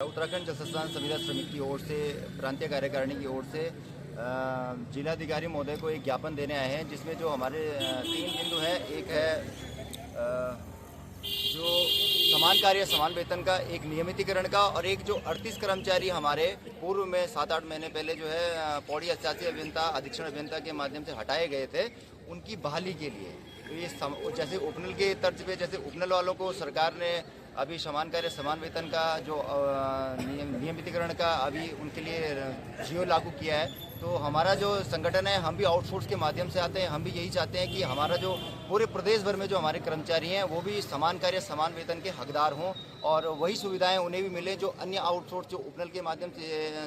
उत्तराखंड जल संस्थान संविदा श्रमिक की ओर से प्रांतीय कार्यकारिणी की ओर से जिलाधिकारी महोदय को एक ज्ञापन देने आए हैं, जिसमें जो हमारे 3 बिंदु हैं। एक है जो समान कार्य समान वेतन का एक नियमितीकरण का, और एक जो 38 कर्मचारी हमारे पूर्व में 7-8 महीने पहले जो है पौड़ी अशासी अभियंता अधीक्षण अभियंता के माध्यम से हटाए गए थे, उनकी बहाली के लिए। तो ये जैसे उपनल के तर्ज पे जैसे उपनल वालों को सरकार ने अभी समान कार्य समान वेतन का जो नियमितीकरण का अभी उनके लिए जियो लागू किया है, तो हमारा जो संगठन है हम भी आउटसोर्स के माध्यम से आते हैं। हम भी यही चाहते हैं कि हमारा जो पूरे प्रदेश भर में जो हमारे कर्मचारी हैं वो भी समान कार्य समान वेतन के हकदार हों, और वही सुविधाएं उन्हें भी मिले जो अन्य आउटसोर्स जो उपनल के माध्यम से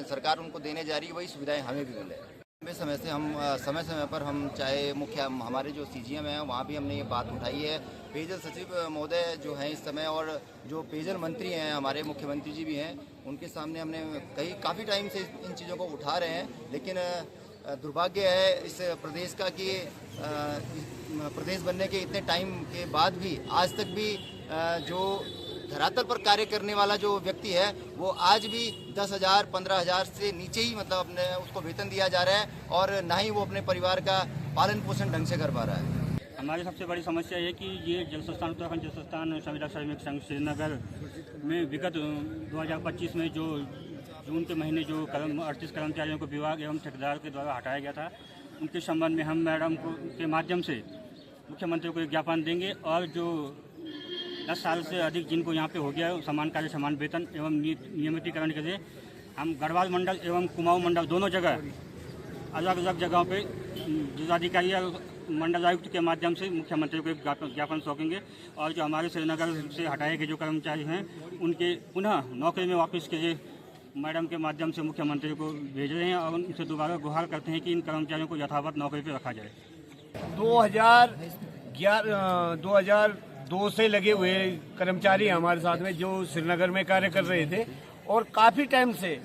सरकार उनको देने जा रही है, वही सुविधाएं हमें भी मिले। समय से हम समय पर हम चाहे मुख्य हमारे जो सीजीएम हैं वहाँ भी हमने ये बात उठाई है। पेयजल सचिव महोदय जो हैं इस समय, और जो पेयजल मंत्री हैं हमारे मुख्यमंत्री जी भी हैं, उनके सामने हमने काफ़ी टाइम से इन चीज़ों को उठा रहे हैं। लेकिन दुर्भाग्य है इस प्रदेश का कि प्रदेश बनने के इतने टाइम के बाद भी आज तक भी जो धरातल पर कार्य करने वाला जो व्यक्ति है वो आज भी 10,000 15,000 से नीचे ही मतलब अपने उसको वेतन दिया जा रहा है, और ना ही वो अपने परिवार का पालन पोषण ढंग से कर पा रहा है। हमारी सबसे बड़ी समस्या है कि ये जल संस्थान उत्तराखंड जल संस्थान संविदा श्रमिक संघ श्रीनगर में विगत 2025 में जो जून के महीने जो 38 कर्मचारियों को विभाग एवं ठेकेदार के द्वारा हटाया गया था, उनके संबंध में हम मैडम के माध्यम से मुख्यमंत्री को एक ज्ञापन देंगे, और जो 10 साल से अधिक जिनको यहाँ पे हो गया है समान कार्य समान वेतन एवं नियमितीकरण के लिए हम गढ़वाल मंडल एवं कुमाऊं मंडल दोनों जगह अलग अलग जगहों पे जिलाधिकारी और मंडल आयुक्त के माध्यम से मुख्यमंत्री को एक ज्ञापन सौंपेंगे, और जो हमारे श्रीनगर से हटाए गए जो कर्मचारी हैं उनके पुनः नौकरी में वापस के लिए मैडम के माध्यम से मुख्यमंत्री को भेज रहे हैं, और उनसे दोबारा गुहार करते हैं कि इन कर्मचारियों को यथावत नौकरी पर रखा जाए। 2002 से लगे हुए कर्मचारी हमारे साथ में जो श्रीनगर में कार्य कर रहे थे, और काफी टाइम से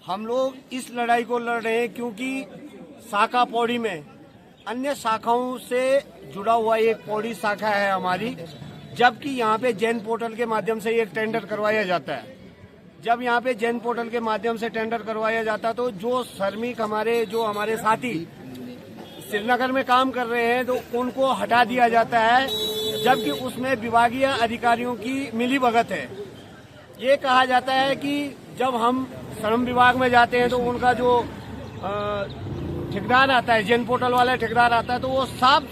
हम लोग इस लड़ाई को लड़ रहे हैं, क्योंकि शाखा पौड़ी में अन्य शाखाओं से जुड़ा हुआ एक पौड़ी शाखा है हमारी, जबकि यहाँ पे जैन पोर्टल के माध्यम से एक टेंडर करवाया जाता है। जब यहाँ पे जैन पोर्टल के माध्यम से टेंडर करवाया जाता है तो जो श्रमिक हमारे साथी श्रीनगर में काम कर रहे हैं तो उनको हटा दिया जाता है, जबकि उसमें विभागीय अधिकारियों की मिलीभगत है। ये कहा जाता है कि जब हम श्रम विभाग में जाते हैं तो उनका जो ठेकेदार आता है, जैन पोर्टल वाला ठेकेदार आता है, तो वो साफ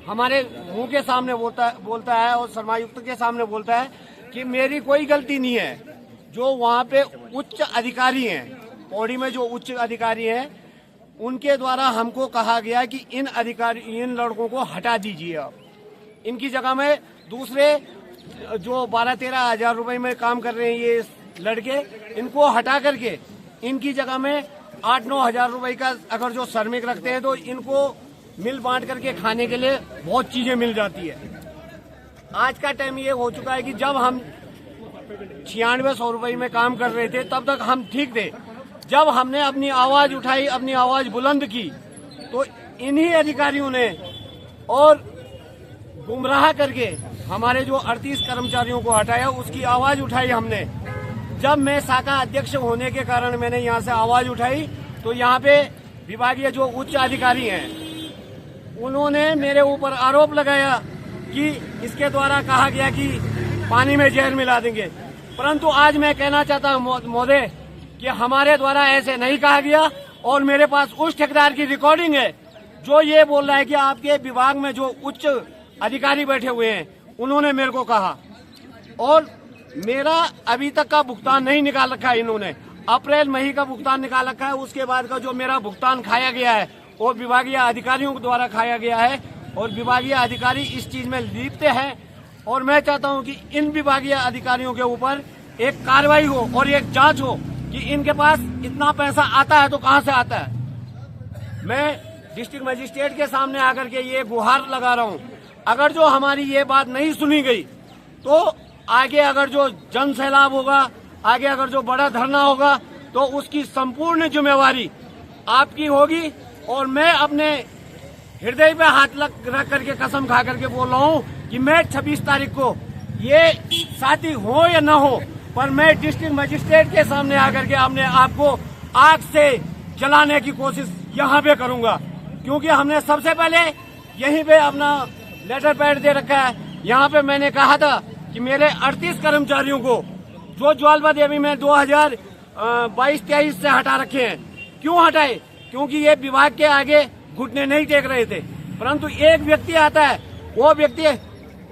हमारे मुंह के सामने बोलता है और श्रमायुक्त के सामने बोलता है कि मेरी कोई गलती नहीं है। जो वहाँ पे उच्च अधिकारी हैं, पौड़ी में जो उच्च अधिकारी हैं, उनके द्वारा हमको कहा गया कि इन लड़कों को हटा दीजिए। आप इनकी जगह में दूसरे जो 12-13 हजार रुपए में काम कर रहे हैं ये लड़के, इनको हटा करके इनकी जगह में 8-9 हजार रुपए का अगर जो श्रमिक रखते हैं तो इनको मिल बांट करके खाने के लिए बहुत चीजें मिल जाती है। आज का टाइम ये हो चुका है कि जब हम 9600 रुपए में काम कर रहे थे तब तक हम ठीक थे। जब हमने अपनी आवाज उठाई, अपनी आवाज बुलंद की, तो इन्हीं अधिकारियों ने और गुमराह करके हमारे जो 38 कर्मचारियों को हटाया, उसकी आवाज उठाई हमने। जब मैं शाखा अध्यक्ष होने के कारण मैंने यहाँ से आवाज उठाई, तो यहाँ पे विभागीय जो उच्च अधिकारी हैं उन्होंने मेरे ऊपर आरोप लगाया कि इसके द्वारा कहा गया कि पानी में जहर मिला देंगे। परंतु आज मैं कहना चाहता हूँ महोदय कि हमारे द्वारा ऐसे नहीं कहा गया, और मेरे पास उस ठेकेदार की रिकॉर्डिंग है जो ये बोल रहा है कि आपके विभाग में जो उच्च अधिकारी बैठे हुए हैं उन्होंने मेरे को कहा, और मेरा अभी तक का भुगतान नहीं निकाल रखा है। इन्होंने अप्रैल मई का भुगतान निकाल रखा है, उसके बाद का जो मेरा भुगतान खाया गया है वो विभागीय अधिकारियों के द्वारा खाया गया है, और विभागीय अधिकारी इस चीज में लिप्त है। और मैं चाहता हूं कि इन विभागीय अधिकारियों के ऊपर एक कार्रवाई हो और एक जांच हो कि इनके पास इतना पैसा आता है तो कहां से आता है। मैं डिस्ट्रिक्ट मजिस्ट्रेट के सामने आकर के ये गुहार लगा रहा हूं, अगर जो हमारी ये बात नहीं सुनी गई तो आगे अगर जो जन सैलाब होगा, आगे अगर जो बड़ा धरना होगा, तो उसकी संपूर्ण जिम्मेवारी आपकी होगी। और मैं अपने हृदय पे हाथ रख करके कसम खा करके बोल रहा हूँ कि मैं 26 तारीख को ये साथी हो या न हो, पर मैं डिस्ट्रिक्ट मजिस्ट्रेट के सामने आकर के हमने आपको आग से जलाने की कोशिश यहाँ पे करूंगा, क्योंकि हमने सबसे पहले यहीं पे अपना लेटर पैड दे रखा है। यहाँ पे मैंने कहा था कि मेरे 38 कर्मचारियों को जो ज्वालवा देवी में 2022-23 से हटा रखे हैं। क्यों हटाए? क्योंकि ये विभाग के आगे घुटने नहीं टेक रहे थे, परंतु एक व्यक्ति आता है, वो व्यक्ति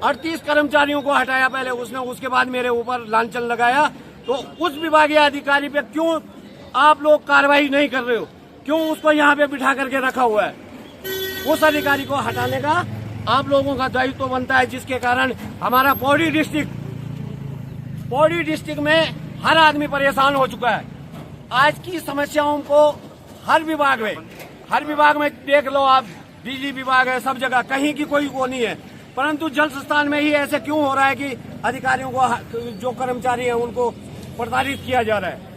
38 कर्मचारियों को हटाया पहले उसने, उसके बाद मेरे ऊपर लांछन लगाया। तो उस विभागीय अधिकारी पे क्यों आप लोग कार्रवाई नहीं कर रहे हो? क्यों उसको यहाँ पे बिठा करके रखा हुआ है? उस अधिकारी को हटाने का आप लोगों का दायित्व तो बनता है, जिसके कारण हमारा पौड़ी डिस्ट्रिक्ट में हर आदमी परेशान हो चुका है। आज की समस्याओं को हर विभाग में देख लो आप, बिजली विभाग है, सब जगह कहीं की कोई वो नहीं है, परंतु जल संस्थान में ही ऐसे क्यों हो रहा है कि अधिकारियों को, जो कर्मचारी हैं, उनको प्रताड़ित किया जा रहा है।